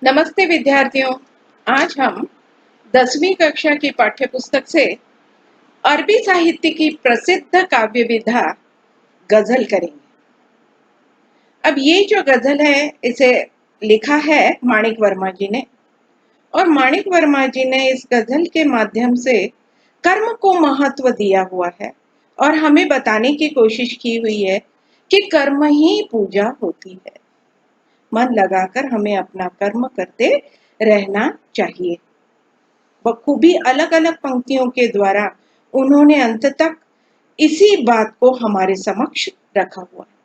नमस्ते विद्यार्थियों। आज हम 10वीं कक्षा की पाठ्य पुस्तक से अरबी साहित्य की प्रसिद्ध काव्य विधा गजल करेंगे। अब ये जो गजल है इसे लिखा है माणिक वर्मा जी ने, और माणिक वर्मा जी ने इस गजल के माध्यम से कर्म को महत्व दिया हुआ है और हमें बताने की कोशिश की हुई है कि कर्म ही पूजा होती है। मन लगाकर हमें अपना कर्म करते रहना चाहिए। बखूबी अलग अलग पंक्तियों के द्वारा उन्होंने अंत तक इसी बात को हमारे समक्ष रखा हुआ है।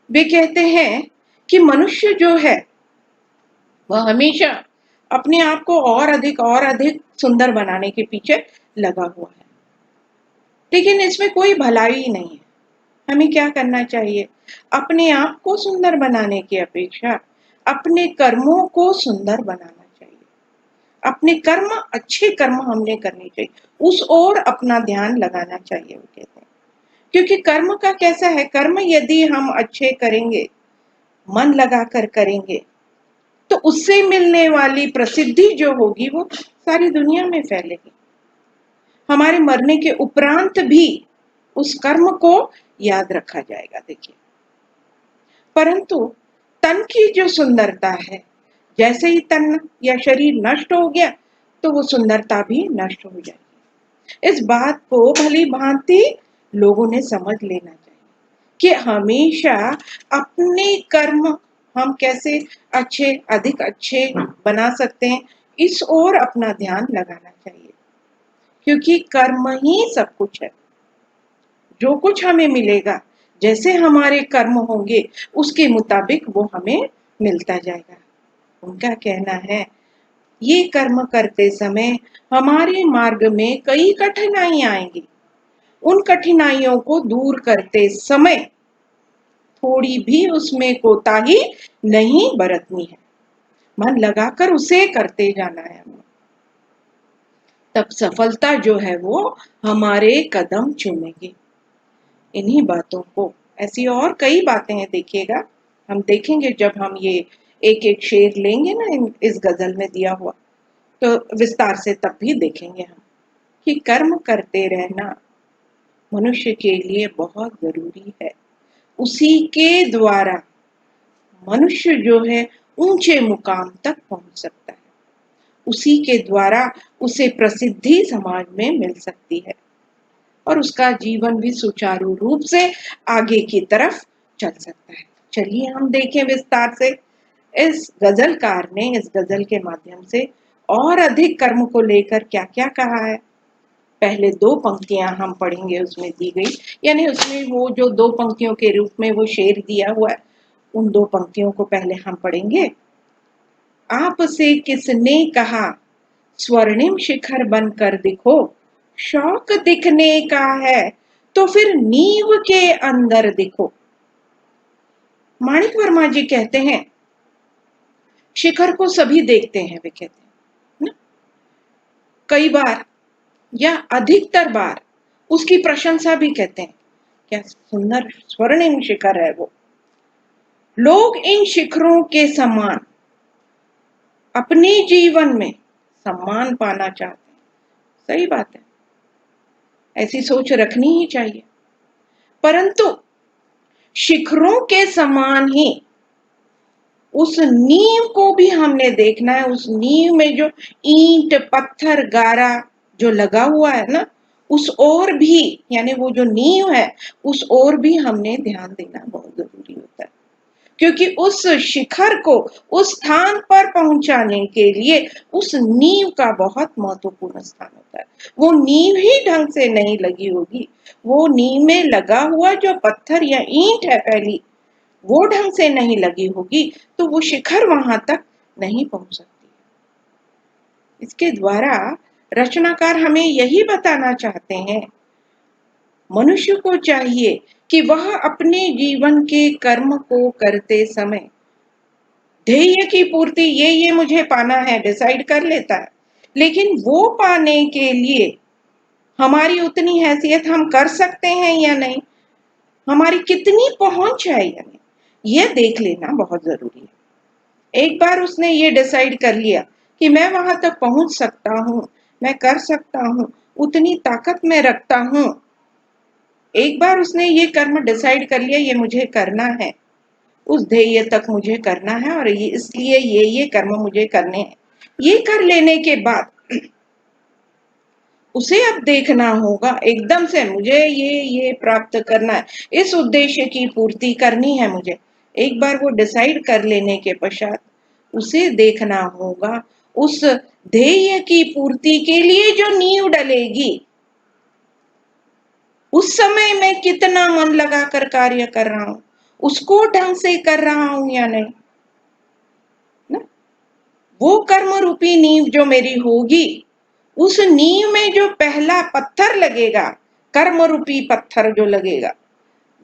वे कहते हैं कि मनुष्य जो है वह हमेशा अपने आप को और अधिक सुंदर बनाने के पीछे लगा हुआ है, लेकिन इसमें कोई भलाई नहीं है। हमें क्या करना चाहिए? अपने आप को सुंदर बनाने की अपेक्षा अपने कर्मों को सुंदर बनाना चाहिए। अपने कर्म, अच्छे कर्म हमने करने चाहिए, उस ओर अपना ध्यान लगाना चाहिए, वो कहते हैं। क्योंकि कर्म का कैसा है, कर्म यदि हम अच्छे करेंगे, मन लगाकर करेंगे, तो उससे मिलने वाली प्रसिद्धि जो होगी वो सारी दुनिया में फैलेगी। हमारे मरने के उपरांत भी उस कर्म को याद रखा जाएगा। देखिए, परंतु तन की जो सुंदरता है, जैसे ही तन या शरीर नष्ट हो गया तो वो सुंदरता भी नष्ट हो जाएगी। इस बात को भली भांति लोगों ने समझ लेना चाहिए कि हमेशा अपने कर्म हम कैसे अधिक अच्छे बना सकते हैं, इस ओर अपना ध्यान लगाना चाहिए। क्योंकि कर्म ही सब कुछ है। जो कुछ हमें मिलेगा, जैसे हमारे कर्म होंगे उसके मुताबिक वो हमें मिलता जाएगा। उनका कहना है, ये कर्म करते समय हमारे मार्ग में कई कठिनाइयां आएंगी। उन कठिनाइयों को दूर करते समय थोड़ी भी उसमें कोताही नहीं बरतनी है। मन लगाकर उसे करते जाना है हमें। तब सफलता जो है वो हमारे कदम चूमेगी। इन्हीं बातों को, ऐसी और कई बातें हैं, देखिएगा, हम देखेंगे जब हम ये एक एक शेर लेंगे ना इस गजल में दिया हुआ, तो विस्तार से तब भी देखेंगे हम कि कर्म करते रहना मनुष्य के लिए बहुत जरूरी है। उसी के द्वारा मनुष्य जो है ऊंचे मुकाम तक पहुंच सकता है। उसी के द्वारा उसे प्रसिद्धि समाज में मिल सकती है और उसका जीवन भी सुचारू रूप से आगे की तरफ चल सकता है। चलिए हम देखें विस्तार से इस गजलकार ने इस गजल के माध्यम से और अधिक कर्म को लेकर क्या क्या कहा है। पहले दो पंक्तियां हम पढ़ेंगे, उसमें दी गई, यानी उसमें वो जो दो पंक्तियों के रूप में वो शेर दिया हुआ है, उन दो पंक्तियों को पहले हम पढ़ेंगे। आपसे किसने कहा स्वर्णिम शिखर बनकर दिखो, शौक दिखने का है तो फिर नींव के अंदर दिखो। माणिक वर्मा जी कहते हैं, शिखर को सभी देखते हैं, वे कहते हैं ना, कई बार या अधिकतर बार उसकी प्रशंसा भी कहते हैं, क्या सुंदर स्वर्णिम शिखर है वो। लोग इन शिखरों के समान अपने जीवन में सम्मान पाना चाहते हैं। सही बात है, ऐसी सोच रखनी ही चाहिए। परंतु शिखरों के समान ही उस नींव को भी हमने देखना है। उस नींव में जो ईंट पत्थर गारा जो लगा हुआ है ना, उस ओर भी, यानी वो जो नींव है उस ओर भी हमने ध्यान देना बहुत जरूरी होता है। क्योंकि उस शिखर को उस स्थान पर पहुंचाने के लिए उस नींव का बहुत महत्वपूर्ण स्थान होता है। वो नींव ही ढंग से नहीं लगी होगी, वो नींव में लगा हुआ जो पत्थर या ईंट है पहली, वो ढंग से नहीं लगी होगी तो वो शिखर वहां तक नहीं पहुंच सकती। इसके द्वारा रचनाकार हमें यही बताना चाहते हैं, मनुष्य को चाहिए कि वह अपने जीवन के कर्म को करते समय ध्येय की पूर्ति, ये मुझे पाना है, डिसाइड कर लेता है, लेकिन वो पाने के लिए हमारी उतनी हैसियत हम कर सकते हैं या नहीं, हमारी कितनी पहुंच है या नहीं, ये देख लेना बहुत जरूरी है। एक बार उसने ये डिसाइड कर लिया कि मैं वहां तक पहुंच सकता हूं, मैं कर सकता हूं, उतनी ताकत मैं रखता हूं। एक बार उसने ये कर्म डिसाइड कर लिया, ये मुझे करना है, उस ध्येय तक मुझे करना है और ये इसलिए ये कर्म मुझे करने हैं। ये कर लेने के बाद उसे अब देखना होगा, एकदम से मुझे ये प्राप्त करना है, इस उद्देश्य की पूर्ति करनी है मुझे। एक बार वो डिसाइड कर लेने के पश्चात उसे देखना होगा उस ध्येय की पूर्ति के लिए जो नींव डलेगी, उस समय मैं कितना मन लगाकर कार्य कर रहा हूं, उसको ढंग से कर रहा हूं या नहीं ना। वो कर्म रूपी नींव जो मेरी होगी, उस नींव में जो पहला पत्थर लगेगा, कर्म रूपी पत्थर जो लगेगा,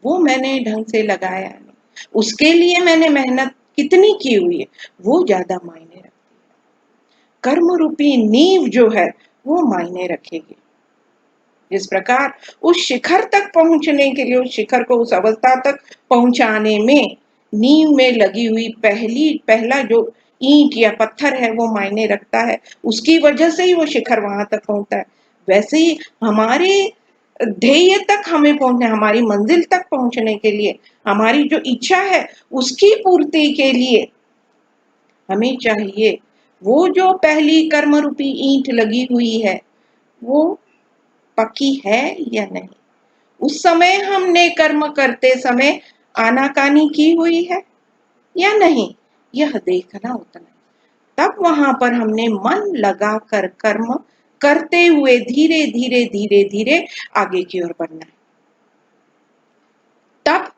वो मैंने ढंग से लगाया नहीं, उसके लिए मैंने मेहनत कितनी की हुई है, वो ज्यादा मायने रखती है। कर्म रूपी नींव जो है वो मायने रखेगी। जिस प्रकार उस शिखर तक पहुंचने के लिए, उस शिखर को उस अवस्था तक पहुंचाने में नींव में लगी हुई पहला जो ईंट या पत्थर है वो मायने रखता है, उसकी वजह से ही वो शिखर वहां तक पहुंचता है। वैसे ही हमारे ध्येय तक हमें पहुंचने, हमारी मंजिल तक पहुंचने के लिए, हमारी जो इच्छा है उसकी पूर्ति के लिए हमें चाहिए वो जो पहली कर्म रूपी ईंट लगी हुई है वो पक्की है या नहीं। उस समय हमने कर्म करते समय आनाकानी की हुई है या नहीं, यह देखना होता है। तब वहां पर हमने मन लगा कर कर्म करते हुए धीरे धीरे धीरे धीरे आगे की ओर बढ़ना है। तब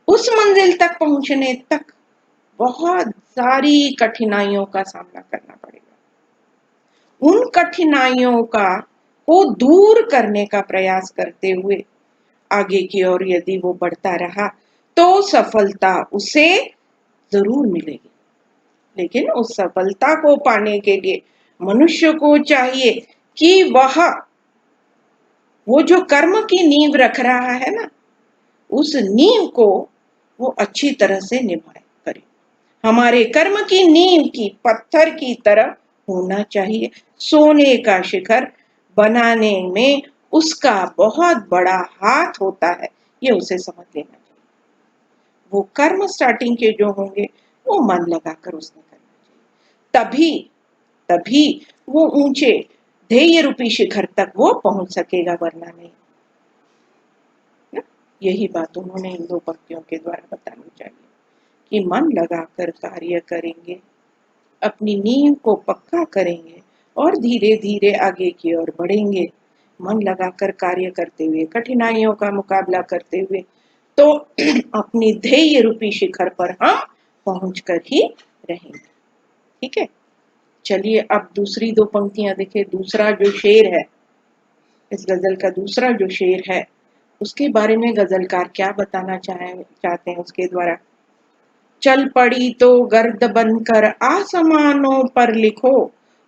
उस मंजिल तक पहुंचने तक बहुत सारी कठिनाइयों का सामना करना पड़ेगा। उन कठिनाइयों को दूर करने का प्रयास करते हुए आगे की ओर यदि वो बढ़ता रहा तो सफलता उसे जरूर मिलेगी। लेकिन उस सफलता को पाने के लिए मनुष्य को चाहिए कि वो जो कर्म की नींव रख रहा है ना, उस नींव को वो अच्छी तरह से निभाए करे। हमारे कर्म की नींव की पत्थर की तरह होना चाहिए। सोने का शिखर बनाने में उसका बहुत बड़ा हाथ होता है, ये उसे समझ लेना चाहिए। वो कर्म स्टार्टिंग के जो होंगे वो मन लगाकर उसने करना चाहिए, तभी तभी वो ऊंचे ध्येय रूपी शिखर तक वो पहुंच सकेगा, वरना नहीं। यही बात उन्होंने इन दो पंक्तियों के द्वारा बतानी चाहिए कि मन लगाकर कार्य करेंगे, अपनी नींव को पक्का करेंगे और धीरे धीरे आगे की ओर बढ़ेंगे। मन लगाकर कार्य करते हुए, कठिनाइयों का मुकाबला करते हुए, तो अपनी ध्येय रूपी शिखर पर हम पहुंच कर ही रहेंगे। ठीक है, चलिए अब दूसरी दो पंक्तियां देखें। दूसरा जो शेर है, इस गजल का दूसरा जो शेर है, उसके बारे में गजलकार क्या बताना चाहते हैं उसके द्वारा। चल पड़ी तो गर्द बनकर आसमानों पर लिखो,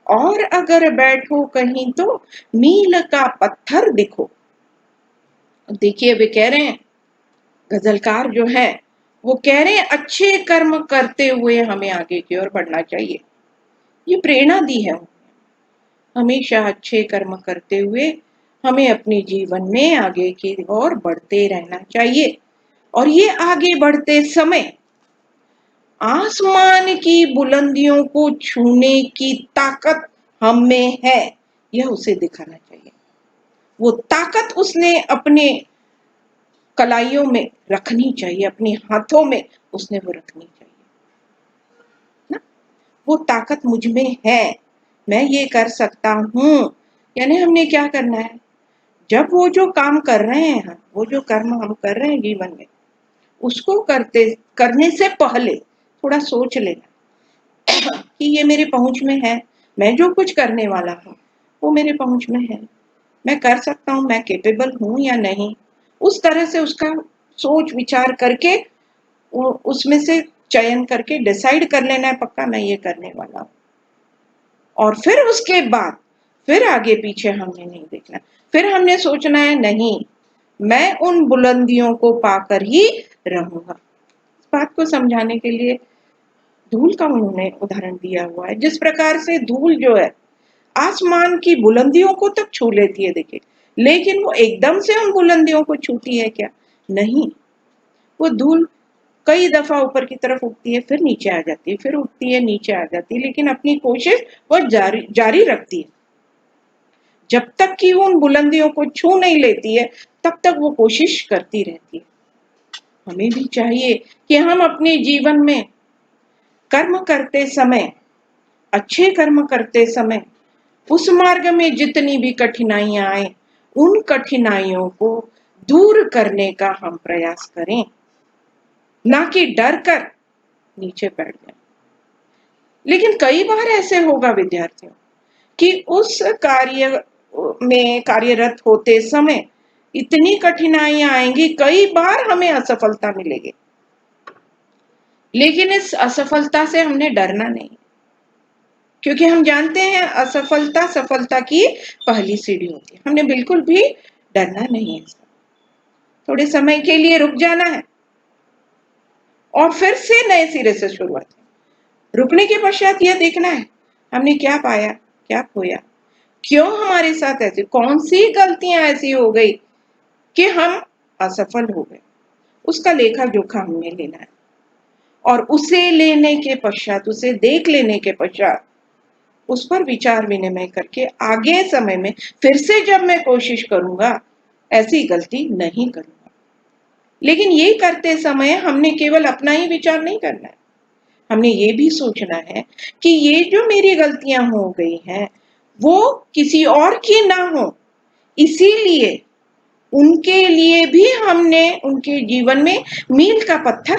और अगर बैठो कहीं तो मील का पत्थर दिखो। देखिए वे कह रहे हैं, गजलकार जो है वो कह रहे हैं अच्छे कर्म करते हुए हमें आगे की ओर बढ़ना चाहिए। ये प्रेरणा दी है, हमेशा अच्छे कर्म करते हुए हमें अपने जीवन में आगे की ओर बढ़ते रहना चाहिए। और ये आगे बढ़ते समय आसमान की बुलंदियों को छूने की ताकत हम में है, यह उसे दिखाना चाहिए। वो ताकत उसने अपने कलाइयों में रखनी चाहिए, अपने हाथों में उसने वो रखनी चाहिए ना। वो ताकत मुझ में है, मैं ये कर सकता हूं। यानी हमने क्या करना है, जब वो जो काम कर रहे हैं, वो जो कर्म हम कर रहे हैं जीवन में, उसको करने से पहले थोड़ा सोच लेना कि ये मेरे पहुंच में है, मैं जो कुछ करने वाला हूँ वो मेरे पहुंच में है, मैं कर सकता हूँ, मैं केपेबल हूँ या नहीं। उस तरह से उसका सोच विचार करके उसमें से चयन करके डिसाइड कर लेना है पक्का मैं ये करने वाला हूँ। और फिर उसके बाद फिर आगे पीछे हमने नहीं देखना, फिर हमने सोचना है नहीं, मैं उन बुलंदियों को पाकर ही रहूंगा। इस बात को समझाने के लिए धूल का उन्होंने उदाहरण दिया हुआ है। जिस प्रकार से धूल जो है आसमान की बुलंदियों को तक छू लेती है, देखिए, लेकिन वो एकदम से उन बुलंदियों को छूती है क्या? नहीं। वो धूल कई दफा ऊपर की तरफ उठती है, फिर नीचे आ जाती है, फिर उठती है, नीचे आ जाती है, लेकिन अपनी कोशिश वो जारी रखती है। जब तक कि वो उन बुलंदियों को छू नहीं लेती है, तब तक वो कोशिश करती रहती है। हमें भी चाहिए कि हम अपने जीवन में कर्म करते समय, अच्छे कर्म करते समय, उस मार्ग में जितनी भी कठिनाइयां आए, उन कठिनाइयों को दूर करने का हम प्रयास करें, ना कि डर कर नीचे बैठ जाए। लेकिन कई बार ऐसे होगा विद्यार्थियों कि उस कार्य में कार्यरत होते समय इतनी कठिनाइयां आएंगी, कई बार हमें असफलता मिलेगी, लेकिन इस असफलता से हमने डरना नहीं, क्योंकि हम जानते हैं असफलता सफलता की पहली सीढ़ी होती है। हमने बिल्कुल भी डरना नहीं है। थोड़े समय के लिए रुक जाना है और फिर से नए सिरे से शुरुआत है। रुकने के पश्चात यह देखना है हमने क्या पाया, क्या खोया, क्यों हमारे साथ ऐसी कौन सी गलतियां ऐसी हो गई कि हम असफल हो गए। उसका लेखा जोखा हमने लेना है और उसे लेने के पश्चात, उसे देख लेने के पश्चात उस पर विचार विनिमय करके आगे समय में फिर से जब मैं कोशिश करूंगा, ऐसी गलती नहीं करूंगा। लेकिन ये करते समय हमने केवल अपना ही विचार नहीं करना है, हमने ये भी सोचना है कि ये जो मेरी गलतियां हो गई हैं वो किसी और की ना हो, इसीलिए उनके लिए भी हमने उनके जीवन में मील का पत्थर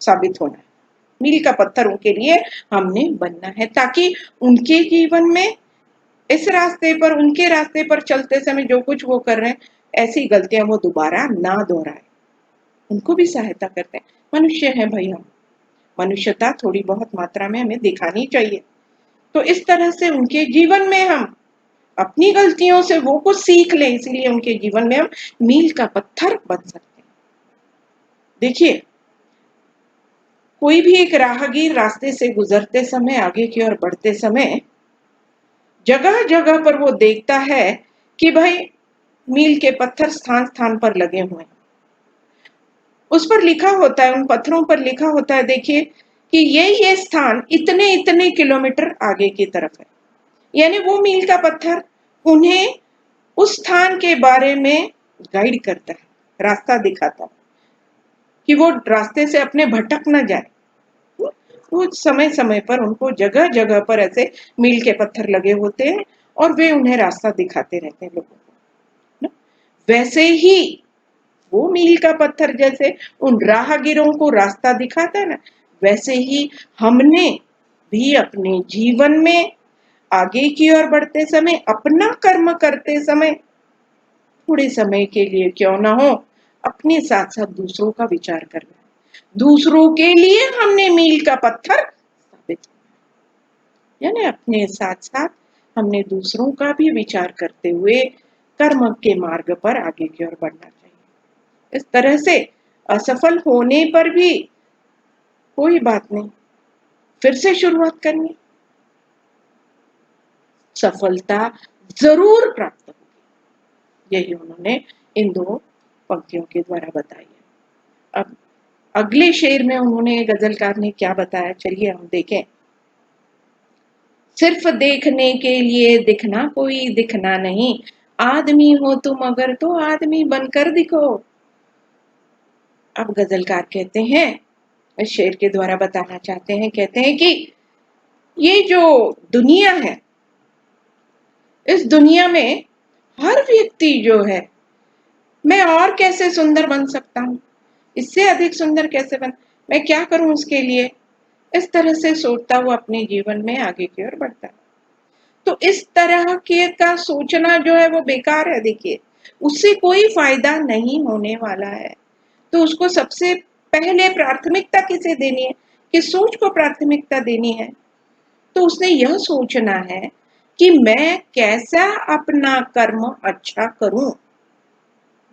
साबित होना है। मील का पत्थर उनके लिए हमने बनना है, ताकि उनके जीवन में इस रास्ते पर, उनके रास्ते पर चलते समय जो कुछ वो कर रहे हैं, ऐसी गलतियां वो दोबारा ना दोहराए। उनको भी सहायता करते हैं। मनुष्य है भाई, हम मनुष्यता थोड़ी बहुत मात्रा में हमें दिखानी चाहिए। तो इस तरह से उनके जीवन में हम अपनी गलतियों से वो कुछ सीख लें, इसीलिए उनके जीवन में हम मील का पत्थर बन सकते हैं। देखिए, कोई भी एक राहगीर रास्ते से गुजरते समय, आगे की ओर बढ़ते समय, जगह जगह पर वो देखता है कि भाई मील के पत्थर स्थान स्थान पर लगे हुए हैं। उस पर लिखा होता है, उन पत्थरों पर लिखा होता है, देखिए, कि ये स्थान इतने इतने किलोमीटर आगे की तरफ है। यानी वो मील का पत्थर उन्हें उस स्थान के बारे में गाइड करता है, रास्ता दिखाता है, कि वो रास्ते से अपने भटक न जाए। वो समय समय पर उनको जगह जगह पर ऐसे मील के पत्थर लगे होते हैं और वे उन्हें रास्ता दिखाते रहते हैं लोगों को। वैसे ही वो मील का पत्थर जैसे उन राहगीरों को रास्ता दिखाता है ना, वैसे ही हमने भी अपने जीवन में आगे की ओर बढ़ते समय, अपना कर्म करते समय, थोड़े समय के लिए क्यों ना हो, अपने साथ साथ दूसरों का विचार करना है। दूसरों के लिए हमने मील का पत्थर साबित किया, यानी अपने साथ साथ हमने दूसरों का भी विचार करते हुए कर्म के मार्ग पर आगे की ओर बढ़ना चाहिए। इस तरह से असफल होने पर भी कोई बात नहीं, फिर से शुरुआत करनी, सफलता जरूर प्राप्त होगी। यही उन्होंने इन दो पंक्तियों के द्वारा बताई है। अब अगले शेर में उन्होंने, गजलकार ने क्या बताया, चलिए हम देखें। सिर्फ देखने के लिए दिखना कोई दिखना नहीं, आदमी हो तुम अगर तो आदमी बनकर दिखो। अब गजलकार कहते हैं, इस शेर के द्वारा बताना चाहते हैं, कहते हैं कि ये जो दुनिया है, इस दुनिया में हर व्यक्ति जो है, मैं और कैसे सुंदर बन सकता हूं, इससे अधिक सुंदर कैसे बन, मैं क्या करूं उसके लिए, इस तरह से सोचता हुआ अपने जीवन में आगे की ओर बढ़ता है। तो इस तरह के का सोचना जो है वो बेकार है। देखिए, उससे कोई फायदा नहीं होने वाला है। तो उसको सबसे पहले प्राथमिकता किसे देनी है, किस सोच को प्राथमिकता देनी है, तो उसने यह सोचना है कि मैं कैसा अपना कर्म अच्छा करूं,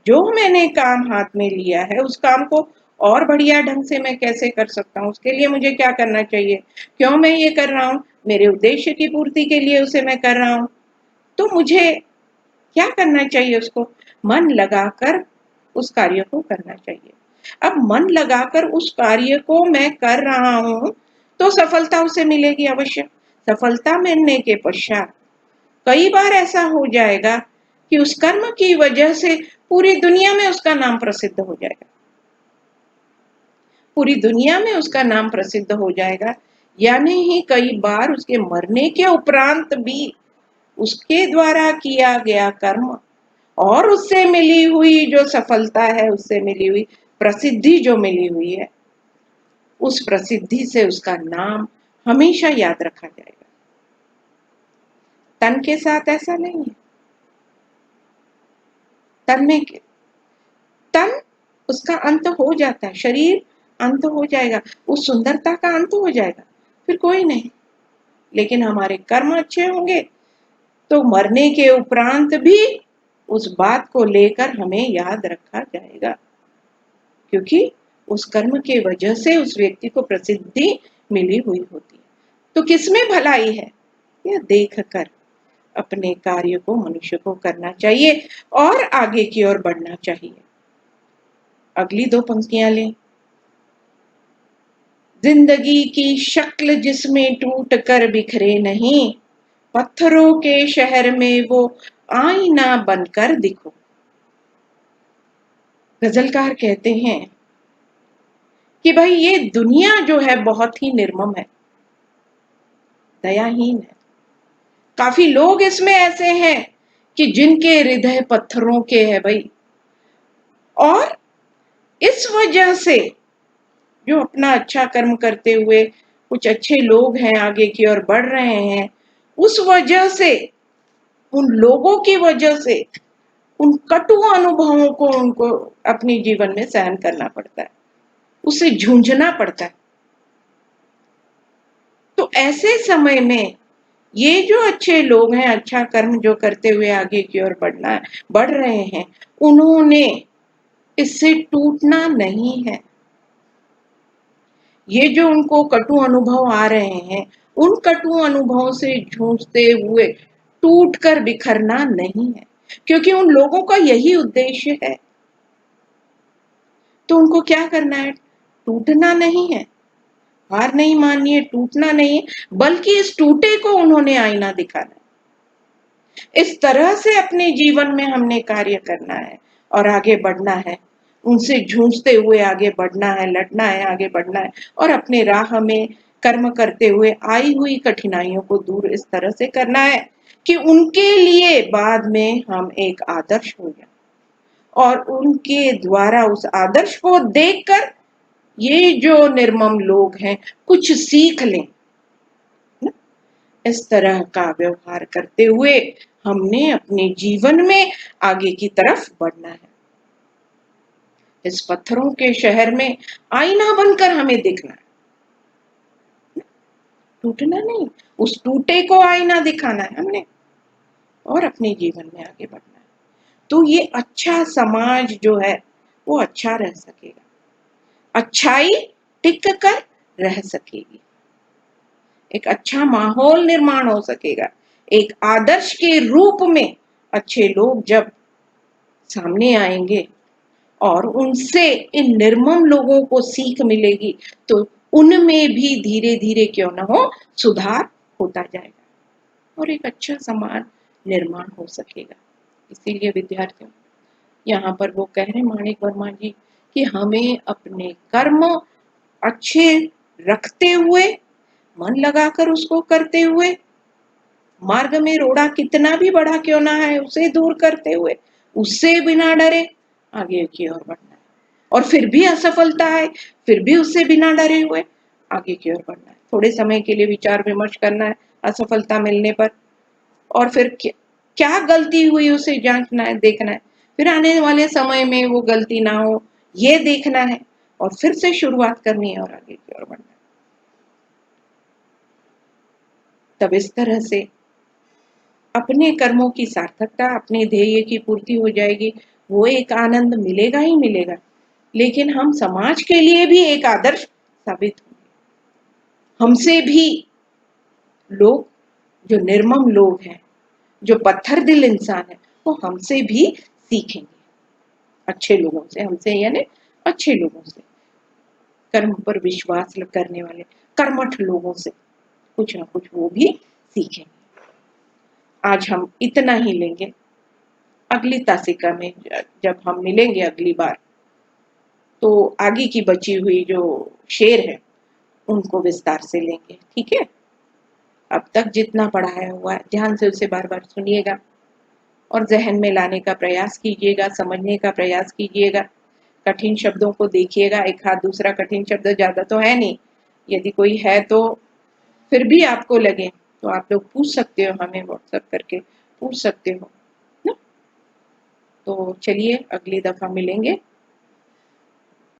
जो मैंने काम हाथ में लिया है उस काम को और बढ़िया ढंग से मैं कैसे कर सकता हूँ, उसके लिए मुझे क्या करना चाहिए, क्यों मैं ये कर रहा हूँ, मेरे उद्देश्य की पूर्ति के लिए उसे मैं कर रहा हूँ, तो मुझे क्या करना चाहिए, उसको मन लगाकर उस कार्य को करना चाहिए। अब मन लगाकर उस कार्य को मैं कर रहा हूं तो सफलता उसे मिलेगी अवश्य। सफलता मिलने के पश्चात कई बार ऐसा हो जाएगा कि उस कर्म की वजह से पूरी दुनिया में उसका नाम प्रसिद्ध हो जाएगा, पूरी दुनिया में उसका नाम प्रसिद्ध हो जाएगा। यानी ही कई बार उसके मरने के उपरांत भी उसके द्वारा किया गया कर्म और उससे मिली हुई जो सफलता है, उससे मिली हुई प्रसिद्धि जो मिली हुई है, उस प्रसिद्धि से उसका नाम हमेशा याद रखा जाएगा। तन के साथ ऐसा नहीं है। तन उसका अंत हो जाता है, शरीर अंत हो जाएगा, उस सुंदरता का अंत हो जाएगा, फिर कोई नहीं। लेकिन हमारे कर्म अच्छे होंगे तो मरने के उपरांत भी उस बात को लेकर हमें याद रखा जाएगा, क्योंकि उस कर्म के वजह से उस व्यक्ति को प्रसिद्धि मिली हुई होती है। तो किसमें भलाई है, यह देखकर अपने कार्य को मनुष्य को करना चाहिए और आगे की ओर बढ़ना चाहिए। अगली दो पंक्तियां लें। जिंदगी की शक्ल जिसमें टूट कर बिखरे नहीं, पत्थरों के शहर में वो आईना बनकर दिखो। गजलकार कहते हैं कि भाई ये दुनिया जो है बहुत ही निर्मम है, दयाहीन है। काफी लोग इसमें ऐसे हैं कि जिनके हृदय पत्थरों के हैं भाई, और इस वजह से जो अपना अच्छा कर्म करते हुए कुछ अच्छे लोग हैं आगे की ओर बढ़ रहे हैं, उस वजह से, उन लोगों की वजह से उन कटु अनुभवों को उनको अपने जीवन में सहन करना पड़ता है, उसे झूंझना पड़ता है। तो ऐसे समय में ये जो अच्छे लोग हैं, अच्छा कर्म जो करते हुए आगे की ओर बढ़ रहे हैं, उन्होंने इससे टूटना नहीं है। ये जो उनको कटु अनुभव आ रहे हैं, उन कटु अनुभवों से जूझते हुए टूट कर बिखरना नहीं है, क्योंकि उन लोगों का यही उद्देश्य है। तो उनको क्या करना है, टूटना नहीं है, हार नहीं माननी है, टूटना नहीं है, बल्कि इस टूटे को उन्होंने आईना दिखाना है। इस तरह से अपने जीवन में हमने कार्य करना है और आगे बढ़ना है, उनसे जूझते हुए आगे बढ़ना है, लड़ना है, आगे बढ़ना है, और अपने राह में कर्म करते हुए आई हुई कठिनाइयों को दूर इस तरह से करना है कि उनके लिए बाद में हम एक आदर्श हो जाए और उनके द्वारा उस आदर्श को देखकर ये जो निर्मम लोग हैं कुछ सीख लें। इस तरह का व्यवहार करते हुए हमने अपने जीवन में आगे की तरफ बढ़ना है। इस पत्थरों के शहर में आईना बनकर हमें दिखना है, टूटना नहीं, उस टूटे को आईना दिखाना है हमने और अपने जीवन में आगे बढ़ना है। तो ये अच्छा समाज जो है वो अच्छा रह सकेगा, अच्छाई टिक कर रह सकेगी, एक अच्छा माहौल निर्माण हो सकेगा। एक आदर्श के रूप में अच्छे लोग जब सामने आएंगे और उनसे इन निर्मम लोगों को सीख मिलेगी, तो उनमें भी धीरे धीरे क्यों ना हो सुधार होता जाएगा और एक अच्छा समाज निर्माण हो सकेगा। इसीलिए विद्यार्थियों, यहाँ पर वो कह रहे माणिक वर्मा जी कि हमें अपने कर्म अच्छे रखते हुए, मन लगाकर उसको करते हुए, मार्ग में रोड़ा कितना भी बड़ा क्यों ना है उसे दूर करते हुए, उससे बिना डरे आगे की ओर बढ़ना है। और फिर भी असफलता है, फिर भी उससे बिना डरे हुए आगे की ओर बढ़ना है। थोड़े समय के लिए विचार विमर्श करना है असफलता मिलने पर, और फिर क्या गलती हुई उसे जांचना है, देखना है, फिर आने वाले समय में वो गलती ना हो ये देखना है और फिर से शुरुआत करनी है और आगे की ओर बढ़ना है। तब इस तरह से अपने कर्मों की सार्थकता, अपने ध्येय की पूर्ति हो जाएगी, वो एक आनंद मिलेगा ही मिलेगा लेकिन हम समाज के लिए भी एक आदर्श साबित होंगे। हमसे भी लोग, जो निर्मम लोग हैं, जो पत्थर दिल इंसान है, वो हमसे भी सीखेंगे, अच्छे लोगों से, हमसे यानी अच्छे लोगों से, कर्म पर विश्वास करने वाले कर्मठ लोगों से कुछ ना कुछ वो भी सीखेंगे। आज हम इतना ही लेंगे। अगली तासिका में जब हम मिलेंगे अगली बार, तो आगे की बची हुई जो शेर है उनको विस्तार से लेंगे, ठीक है। अब तक जितना पढ़ाया हुआ है ध्यान से उसे बार बार सुनिएगा और जहन में लाने का प्रयास कीजिएगा, समझने का प्रयास कीजिएगा। कठिन शब्दों को देखिएगा, एक हाथ दूसरा कठिन शब्द ज्यादा तो है नहीं, यदि कोई है तो फिर भी आपको लगे तो आप लोग पूछ सकते हो, हमें व्हाट्सएप करके पूछ सकते हो ना। तो चलिए अगली दफा मिलेंगे।